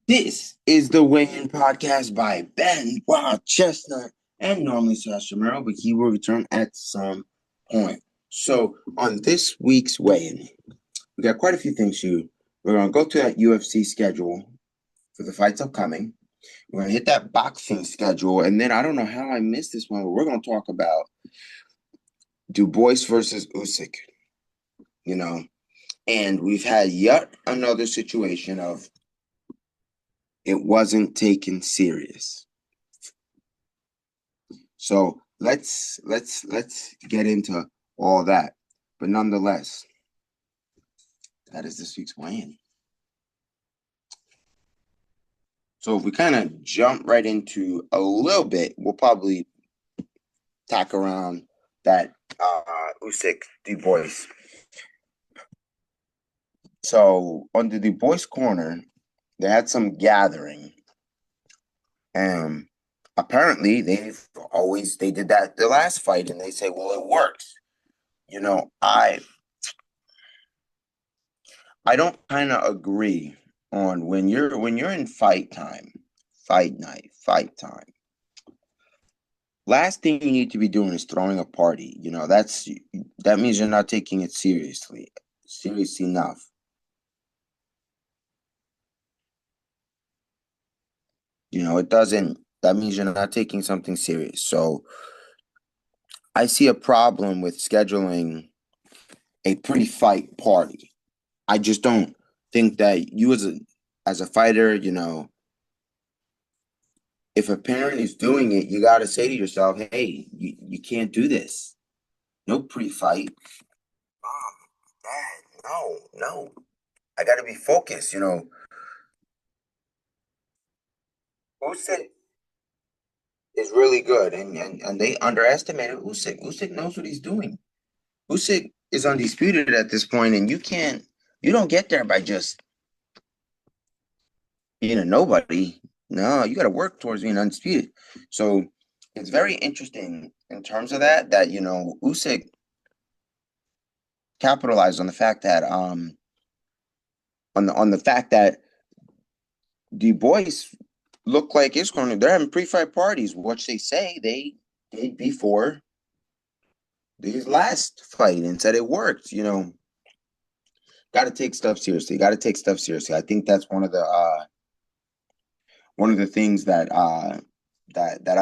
This is the Weigh-In Podcast by Ben Wild Chestnut and normally Sasha Merrill, but he will return at some point. So on this week's Weigh-In, we got quite a few things to. We're going to go to that UFC schedule for the fights upcoming. We're going to hit that boxing schedule, and then I don't know how I missed this one, but we're going to talk about Dubois versus Usyk. And we've had yet another situation of it wasn't taken serious. So let's get into all that. But nonetheless, that is this week's weigh-in. So if we kind of jump right into a little bit, we'll probably tack around that Usyk Dubois. So on the Dubois corner, they had some gathering, and apparently they did that the last fight, and they say, well, it works. I don't kind of agree on when you're in fight time, fight night, fight time. Last thing you need to be doing is throwing a party. That means you're not taking it serious enough. It doesn't. That means you're not taking something serious. So I see a problem with scheduling a pre-fight party. I just don't think that you as a fighter, if a parent is doing it, you got to say to yourself, hey, you can't do this. No pre-fight. Mom, Dad, no. I got to be focused, Usyk is really good, and they underestimated Usyk. Usyk knows what he's doing. Usyk is undisputed at this point, and you don't get there by just being a nobody. No, you got to work towards being undisputed. So it's very interesting in terms of that Usyk capitalized on the fact that on the fact that Du Bois look like they're having pre-fight parties, which they say they did before his last fight and said it worked. Got to take stuff seriously. I think that's one of the things that I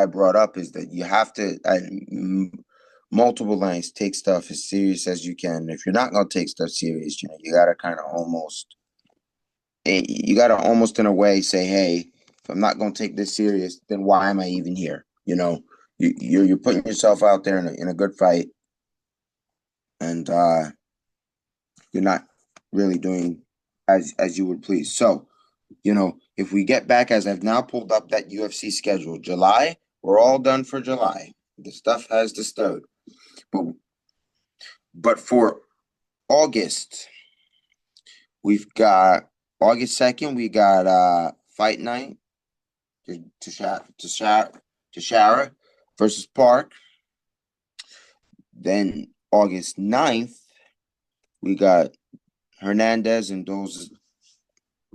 brought up is that you have to multiple lines take stuff as serious as you can. If you're not gonna take stuff serious, you gotta kind of almost in a way say, hey, if I'm not gonna take this serious, then why am I even here? You're putting yourself out there in a good fight, and you're not really doing as you would please. So, if we get back, as I've now pulled up that UFC schedule, July, we're all done for July. The stuff has to start. But for August, we've got August 2nd, we got Fight Night, Tashara versus Park. Then August 9th, we got Hernandez and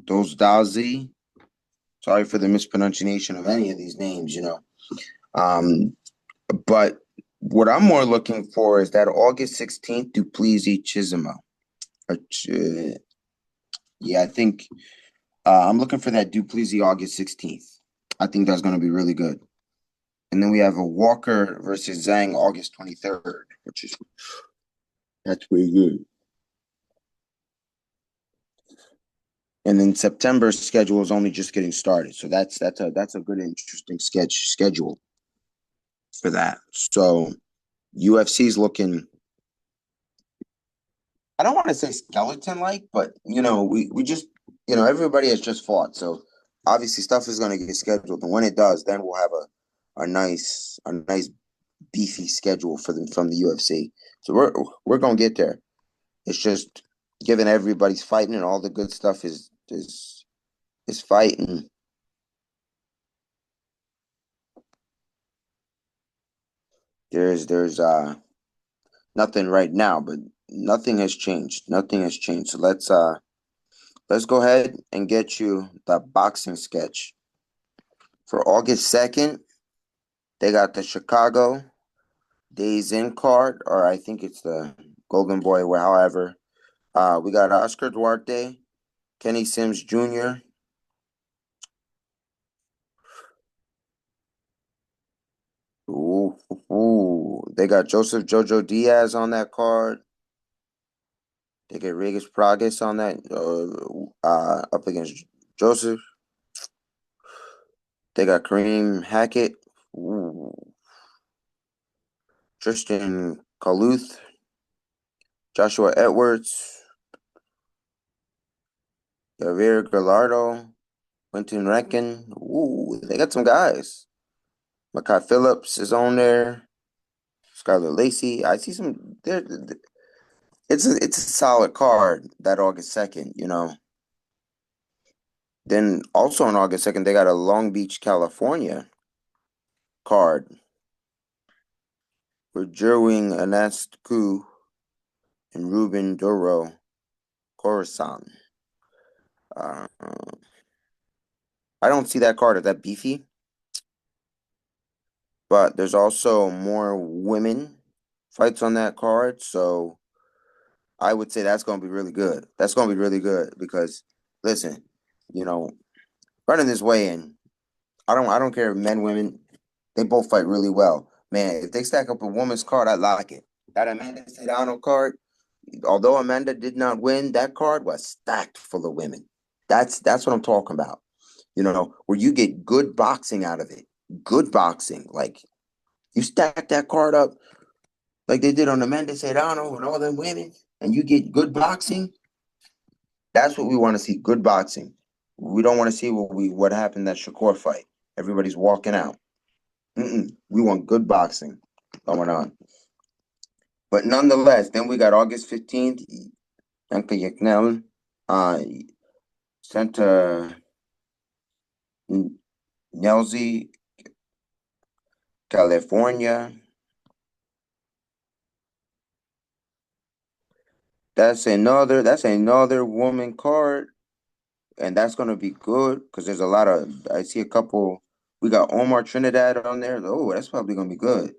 Dozdazi. Sorry for the mispronunciation of any of these names, But what I'm more looking for is that August 16th, Duplessis Chisholm. Yeah, I think I'm looking for that Duplessis August 16th. I think that's going to be really good. And then we have a Walker versus Zhang August 23rd, that's pretty good. And then September's schedule is only just getting started, so that's a good interesting schedule for that. So UFC's looking, I don't want to say skeleton-like, but we just everybody has just fought, so obviously stuff is going to get scheduled, and when it does, then we'll have a nice beefy schedule from the UFC. So we're going to get there. It's just given everybody's fighting and all the good stuff is fighting. There's nothing right now, but nothing has changed. So let's let's go ahead and get you the boxing sketch. For August 2nd, they got the Chicago Days In card, or I think it's the Golden Boy, or however. We got Oscar Duarte, Kenny Sims Jr., They got Joseph Jojo Diaz on that card. They get Regis Pragas on that, up against Joseph. They got Kareem Hackett, Tristan Kaluth, Joshua Edwards, Javier Gallardo, Quentin Rankin. They got some guys. Makai Phillips is on there. Skylar Lacey. I see some. It's a solid card that August 2nd. Then also on August 2nd, they got a Long Beach, California card for Jerwing Anasku and Ruben Duro Coruscant. I don't see that card as that beefy. But there's also more women fights on that card, so I would say that's going to be really good. That's going to be really good because, listen, running this weigh-in, I don't care if men, women, they both fight really well. Man, if they stack up a woman's card, I like it. That Amanda Sedano card, although Amanda did not win, that card was stacked full of women. That's what I'm talking about. Where you get good boxing out of it. Good boxing. Like, you stack that card up like they did on Amanda Sedano and all them women, and you get good boxing. That's what we want to see. Good boxing. We don't want to see what happened that Shakur fight. Everybody's walking out. We want good boxing going on. But nonetheless, then we got August 15th, Yanka Yaknel, Santa Nelzy, California. That's another woman card, and that's gonna be good because there's a lot of I see a couple. We got Omar Trinidad on there. Oh, that's probably gonna be good.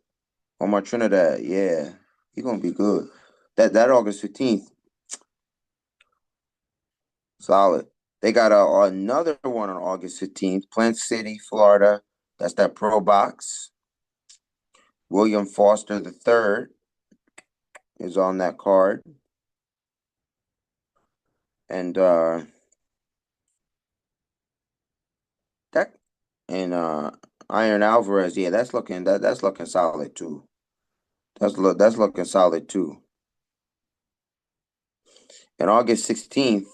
Omar Trinidad, yeah, he's gonna be good. That August 15th, solid. They got another one on August 15th, Plant City, Florida. That's that pro box. William Foster III is on that card. And that and Iron Alvarez, yeah, that's looking solid too. That's looking solid too. And August 16th,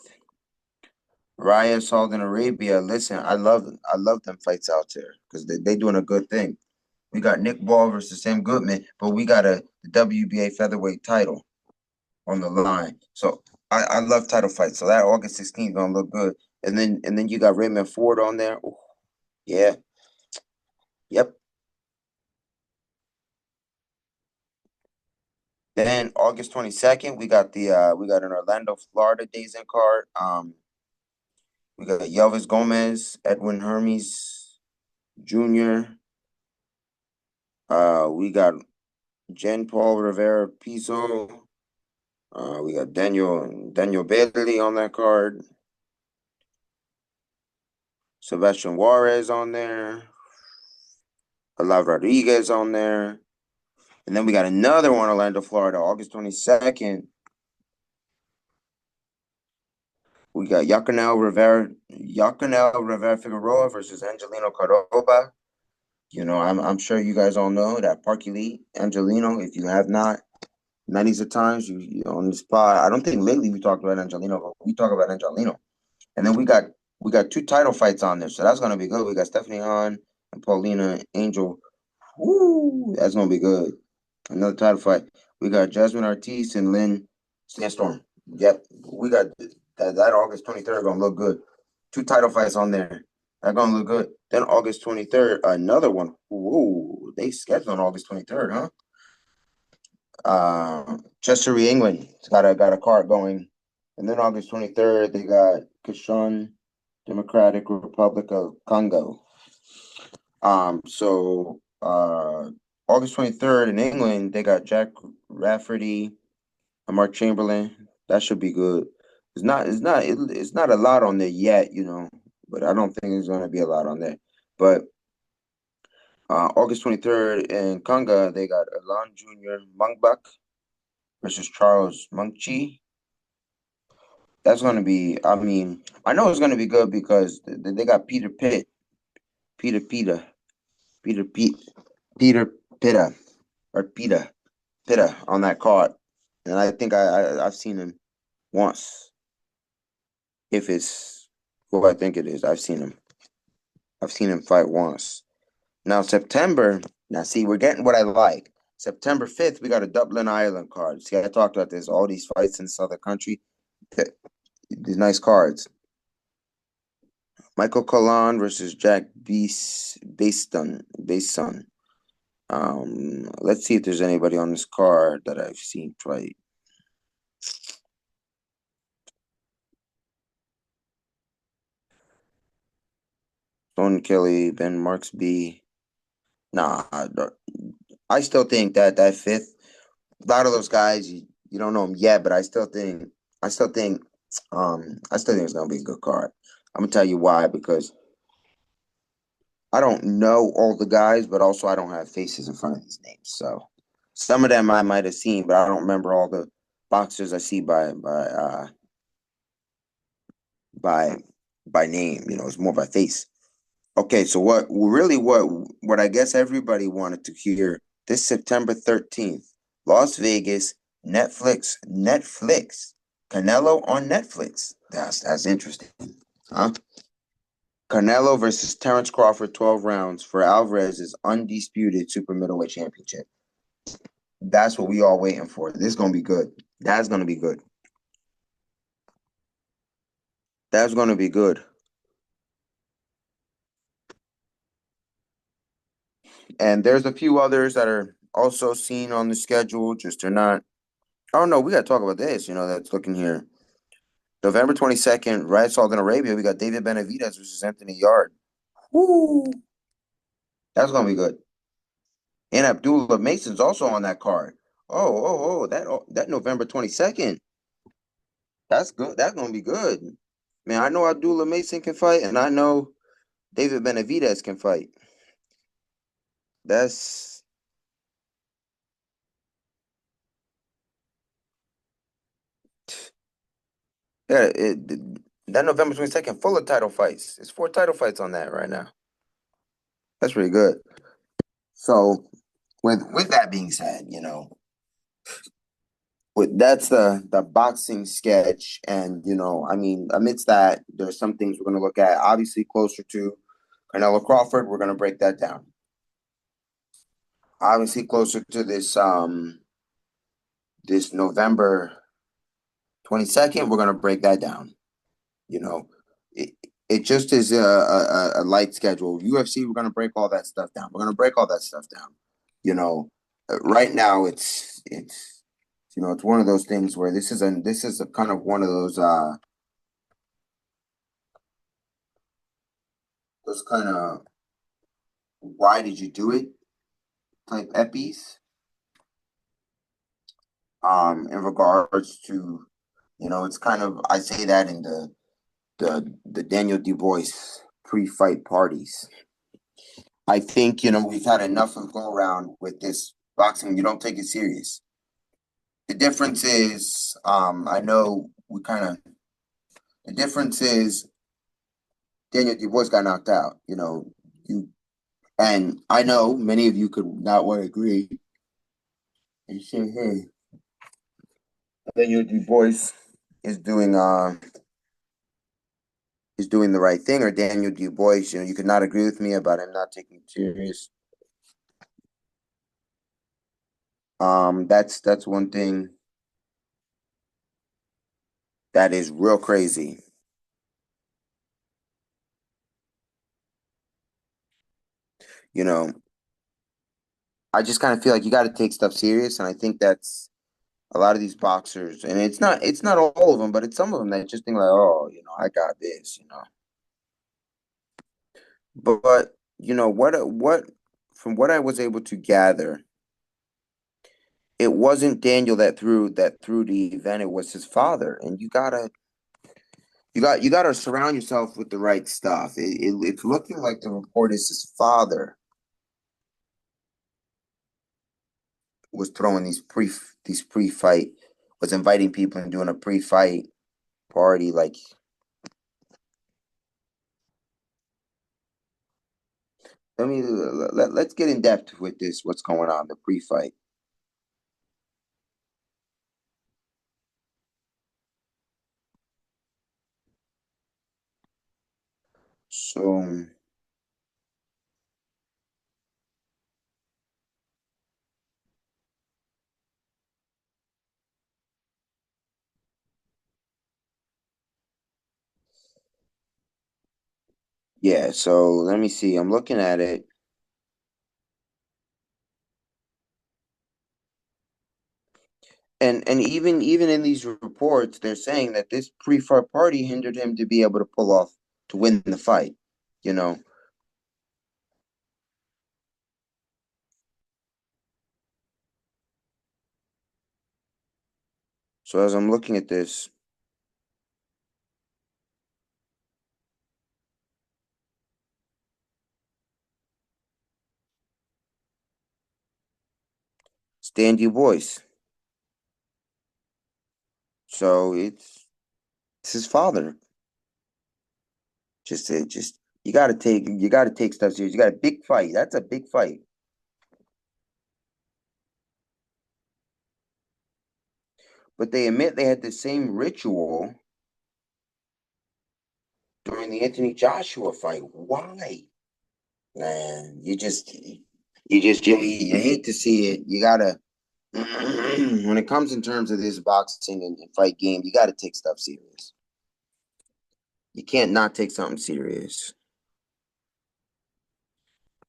Raya, Saudi Arabia. Listen, I love them fights out there because they doing a good thing. We got Nick Ball versus Sam Goodman, but we got the WBA featherweight title on the line. So I love title fights. So that August 16th gonna look good. And then you got Raymond Ford on there. Ooh, yeah. Yep. Then August 22nd, we got an Orlando, Florida Days In card. We got Yelvis Gomez, Edwin Hermes Jr. We got Jen Paul Rivera Piso. We got Daniel Bailey on that card. Sebastian Juarez on there. Alav Rodriguez on there. And then we got another one, Orlando, Florida, August 22nd. We got Yacanel Rivera Figueroa versus Angelino Cordoba. I'm sure you guys all know that Park Elite Angelino. If you have not, many's the times you on the spot. I don't think lately we talked about Angelino, but we talk about Angelino. And then we got two title fights on there, so that's gonna be good. We got Stephanie Hahn and Paulina Angel. Woo, that's gonna be good. Another title fight. We got Jasmine Ortiz and Lynn Sandstorm. Yep, we got that August 23rd gonna look good. Two title fights on there. That gonna look good. Then August 23rd, another one. Whoa, they scheduled on August 23rd, huh? Chester England got a card going And then August 23rd, they got Kishon, Democratic Republic of Congo. August 23rd in England, they got Jack Rafferty and Mark Chamberlain. That should be good. It's not a lot on there yet, but I don't think there's going to be a lot on there. But August 23rd in Congo, they got Alon Jr. Mungbak versus Charles Munchie. That's going to be, I mean, I know it's going to be good because they got Peter Pitt, Peter Peter, Peter Pete, Peter Pitta, or Peter Pitta on that card. And I think I've seen him once. If it's who I think it is, I've seen him. I've seen him fight once. Now, September, now see, we're getting what I like. September 5th, we got a Dublin, Ireland card. See, I talked about this, all these fights in this other country. These nice cards. Michael Colon versus Jack Baston. Let's see if there's anybody on this card that I've seen fight. Stone Kelly, Ben Marksby. Nah, I still think that fifth, a lot of those guys, you don't know them yet, but I still think it's gonna be a good card. I'm gonna tell you why, because I don't know all the guys, but also I don't have faces in front of these names. So some of them I might have seen, but I don't remember all the boxers I see by name. It's more by face. Okay, so what I guess everybody wanted to hear this September 13th, Las Vegas, Netflix, Canelo on Netflix. That's interesting, huh? Canelo versus Terrence Crawford, 12 rounds for Alvarez's undisputed super middleweight championship. That's what we all waiting for. This is gonna be good. That's gonna be good. That's gonna be good. And there's a few others that are also seen on the schedule, just they're not. Oh no, we gotta talk about this. That's looking here. November 22nd, right? Saudi Arabia. We got David Benavidez versus Anthony Yard. Woo! That's gonna be good. And Abdullah Mason's also on that card. That November 22nd. That's good. That's gonna be good. Man, I know Abdullah Mason can fight, and I know David Benavidez can fight. That's yeah. That November 22nd, full of title fights. There's 4 title fights on that right now. That's pretty good. So, with that being said, that's the boxing sketch, and I mean, amidst that, there's some things we're going to look at. Obviously, closer to Canelo Crawford, we're going to break that down. Obviously, closer to this November 22nd, we're going to break that down. It, it just is a light schedule. UFC, we're going to break all that stuff down. We're going to break all that stuff down. Right now it's one of those things where this is a kind of one of those kind of why did you do it type epis in regards to it's kind of, I say that in the Daniel Dubois pre-fight parties. I think we've had enough of go around with this boxing. You don't take it serious. The difference is I know the difference is Daniel Dubois got knocked out. And I know many of you could not want to agree and say, hey, Daniel Dubois is doing the right thing, or Daniel Dubois, you could not agree with me about him not taking it serious. That's one thing that is real crazy. I just kind of feel like you got to take stuff serious, and I think that's A lot of these boxers, and it's not all of them, but it's some of them that just think like, oh, I got this. But what from what I was able to gather, it wasn't Daniel that threw the event. It was his father, and you gotta surround yourself with the right stuff. It's looking like the report is his father was throwing these pre-fight, was inviting people and doing a pre-fight party. Like, let's get in depth with this. What's going on, the pre-fight? So yeah, so let me see. I'm looking at it, and even in these reports, they're saying that this pre-fight party hindered him to be able to pull off to win the fight. You know. So as I'm looking at this, Stan Dubois. So it's his father. Just you gotta take stuff serious. You got a big fight. That's a big fight. But they admit they had the same ritual during the Anthony Joshua fight. Why? Man, you hate to see it. You gotta when it comes in terms of this boxing and fight game, you gotta take stuff serious. You can't not take something serious.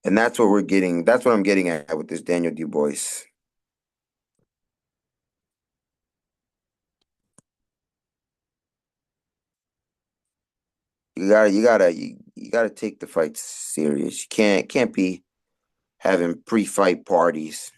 And that's what I'm getting at with this Daniel Dubois. You gotta take the fight serious. You can't be having pre-fight parties.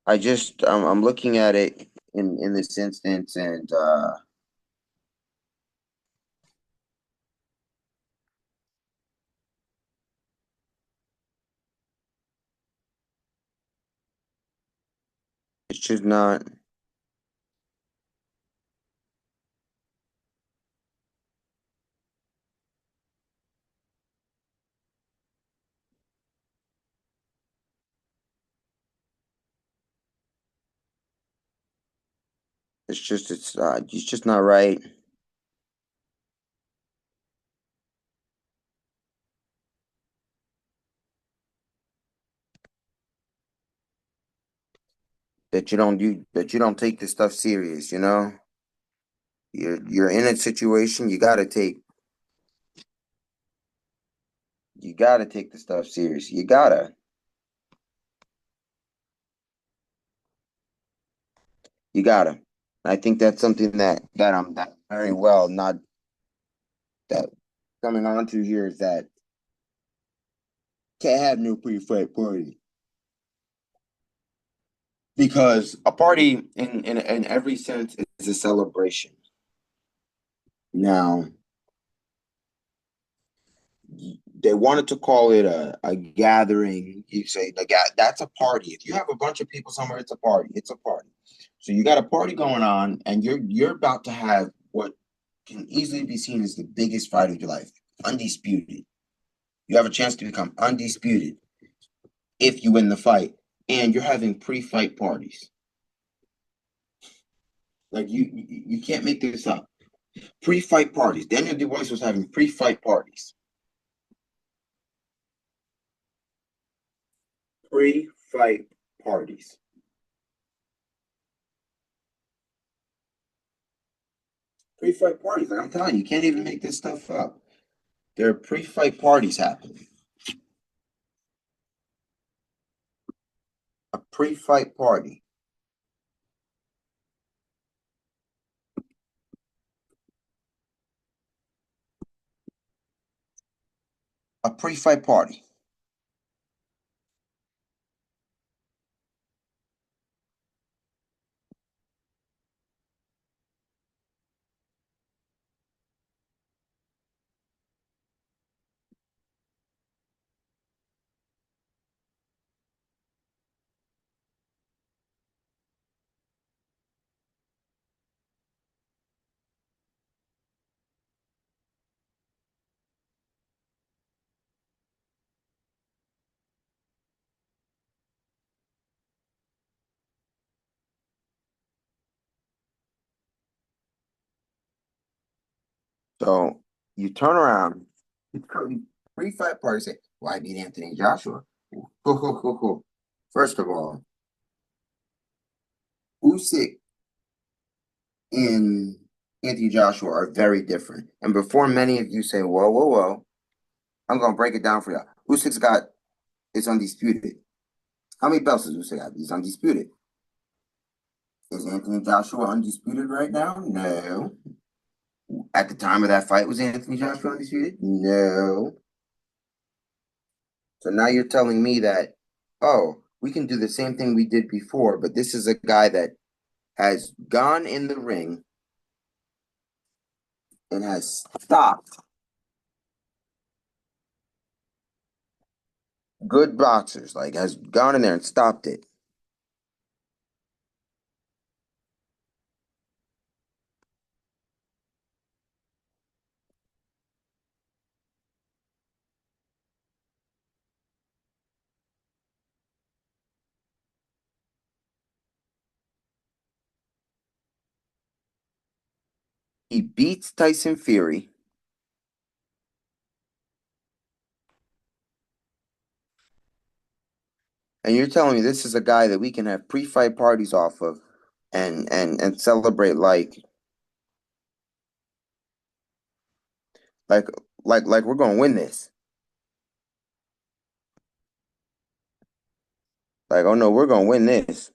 I'm looking at it in this instance, and it's just not. It's just not right. That you don't take this stuff serious. You're in a situation. You gotta take the stuff serious. You gotta. I think that's something that very well not that coming on to here is that can't have no pre-fight party because a party in every sense is a celebration. Now, they wanted to call it a gathering. You say that's a party. If you have a bunch of people somewhere, it's a party. It's a party. So you got a party going on, and you're about to have what can easily be seen as the biggest fight of your life, undisputed. You have a chance to become undisputed if you win the fight, and you're having pre-fight parties. Like you can't make this up. Pre-fight parties. Daniel Dubois was having pre-fight parties. Pre-fight parties. Pre-fight parties. Like I'm telling you, you can't even make this stuff up. There are pre-fight parties happening. A pre-fight party. A pre-fight party. So you turn around, pre-fight party, say, "Why beat Anthony Joshua?" Cool, cool, cool, cool. First of all, Usyk and Anthony Joshua are very different. And before many of you say, "Whoa, whoa, whoa," I'm gonna break it down for you. Usyk's got it's undisputed. How many belts does Usyk have? He's undisputed. Is Anthony Joshua undisputed right now? No. At the time of that fight, was Anthony Joshua undisputed? No. So now you're telling me that, oh, we can do the same thing we did before, but this is a guy that has gone in the ring and has stopped good boxers, like has gone in there and stopped it. He beats Tyson Fury. And you're telling me this is a guy that we can have pre-fight parties off of and celebrate like like we're gonna win this. Like, oh no, we're gonna win this.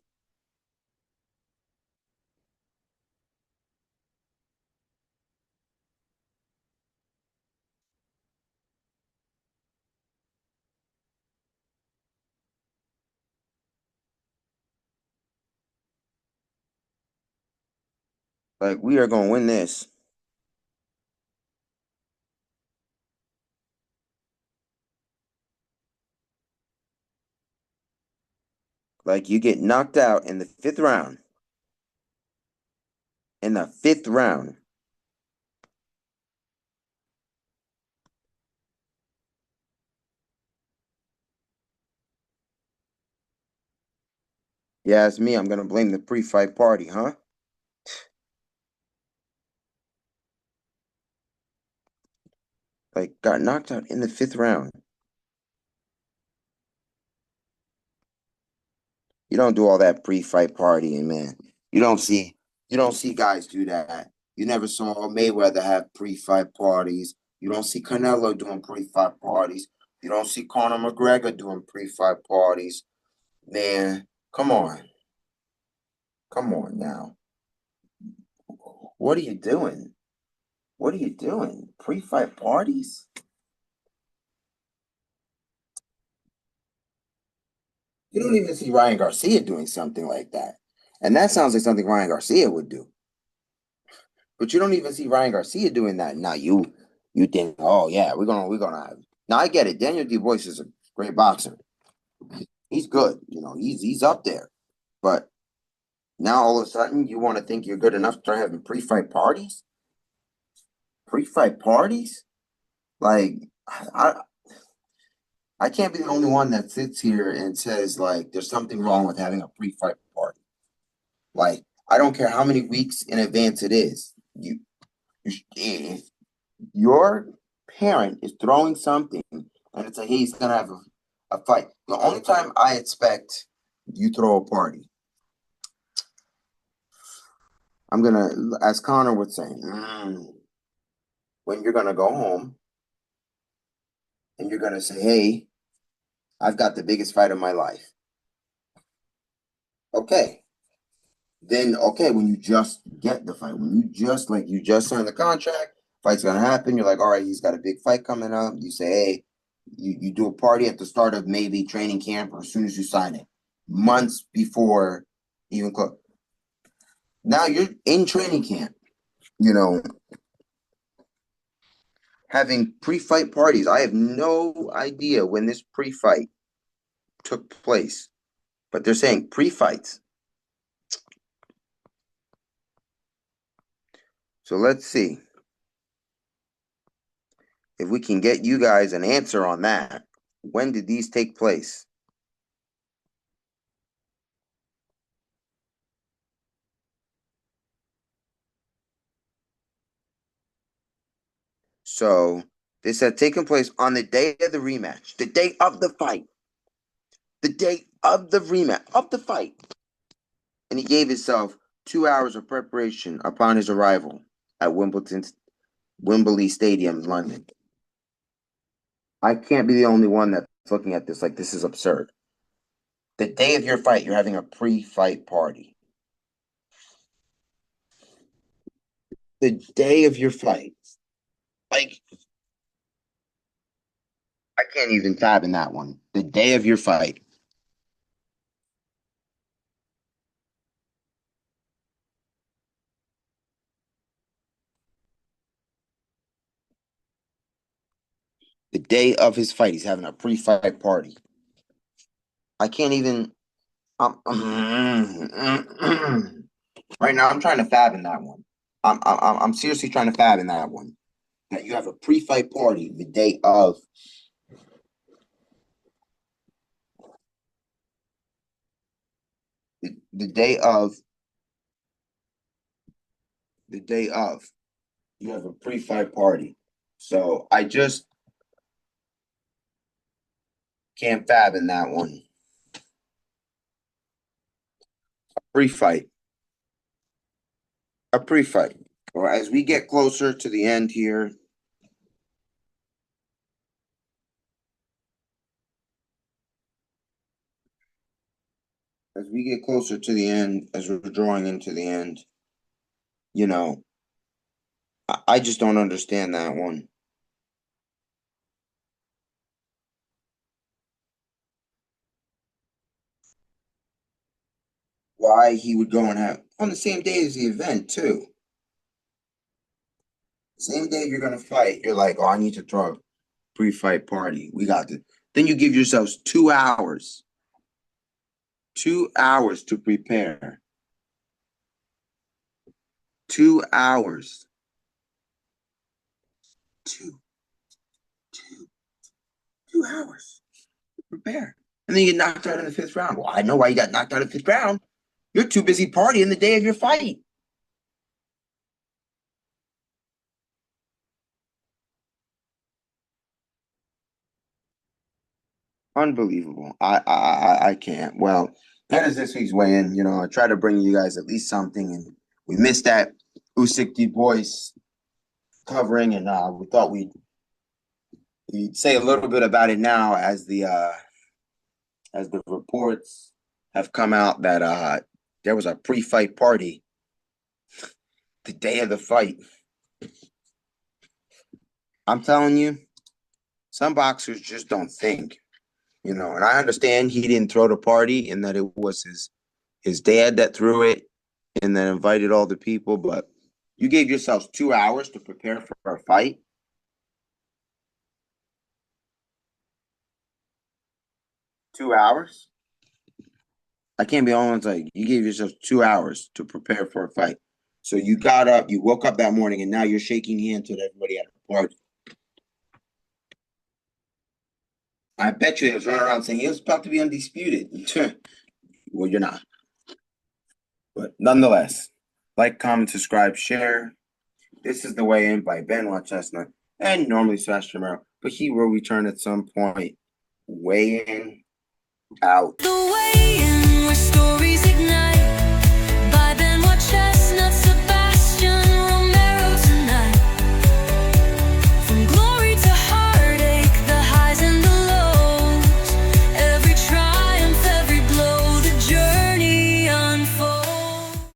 Like we are gonna win this. Like you get knocked out in the fifth round. In the fifth round. Yeah, it's me. I'm gonna blame the pre-fight party, huh? Like got knocked out in the fifth round. You don't do all that pre-fight partying, man. You don't see you don't see guys do that. You never saw Mayweather have pre-fight parties. You don't see Canelo doing pre-fight parties. You don't see Conor McGregor doing pre-fight parties. Man, come on. Come on now. What are you doing? What are you doing? Pre-fight parties? You don't even see Ryan Garcia doing something like that. And that sounds like something Ryan Garcia would do. But you don't even see Ryan Garcia doing that. Now you think, oh yeah, we're gonna have now I get it. Daniel Dubois is a great boxer. He's good, he's up there. But now all of a sudden you want to think you're good enough to start having pre-fight parties? Pre-fight parties? Like I I can't be the only one that sits here and says like there's something wrong with having a pre-fight party. Like I don't care how many weeks in advance it is. If your parent is throwing something and it's like, hey, he's gonna have a fight. The only time I expect you throw a party, I'm gonna, as Connor would say, when you're gonna go home and you're gonna say, hey, I've got the biggest fight of my life. Okay. Then okay, when you just get the fight, when you just signed the contract, fight's gonna happen. You're like, all right, he's got a big fight coming up. You say, hey, you do a party at the start of maybe training camp or as soon as you sign it, months before even now you're in training camp, you know, having pre-fight parties. I have no idea when this pre-fight took place, but they're saying pre-fights. So let's see if we can get you guys an answer on that. When did these take place? So this had taken place on the day of the rematch, the day of the fight, the day of the rematch, of the fight. And he gave himself 2 hours of preparation upon his arrival at Wembley Stadium, London. I can't be the only one that's looking at this like this is absurd. The day of your fight, you're having a pre-fight party. The day of your fight. Like, I can't even fathom that one. The day of your fight. The day of his fight, he's having a pre-fight party. I can't even. Right now, I'm trying to fathom that one. I'm seriously trying to fathom that one. That you have a pre-fight party the day of. The day of. The day of. You have a pre-fight party. So I just can't fathom that one. Pre-fight. A pre-fight. Or as we get closer to the end here, as we get closer to the end, as we're drawing into the end, you know, I just don't understand that one. Why he would go and have on the same day as the event too. Same day you're gonna fight, you're like, oh, I need to throw a pre-fight party. We got to. Then you give yourselves 2 hours, 2 hours to prepare. 2 hours. Two, two, 2 hours to prepare. And then you get knocked out in the fifth round. Well, I know why you got knocked out in the fifth round. You're too busy partying the day of your fight. Unbelievable. I can't. Well, that is this week's weigh-in. I try to bring you guys at least something, and we missed that Usyk Dubois covering, and we thought we'd say a little bit about it now as the reports have come out that there was a pre-fight party the day of the fight. I'm telling you, some boxers just don't think, and I understand he didn't throw the party and that it was his dad that threw it and then invited all the people, but you gave yourselves 2 hours to prepare for a fight. 2 hours? I can't be the only one. Like, you gave yourself 2 hours to prepare for a fight. So you got up, you woke up that morning, and now you're shaking hands with everybody at the party. I bet you they was running around saying he was about to be undisputed. Well, you're not. But nonetheless, like, comment, subscribe, share. This is the weigh-in by Benoit Chestnut and normally Sebastian Romero, but he will return at some point. Weigh-in out.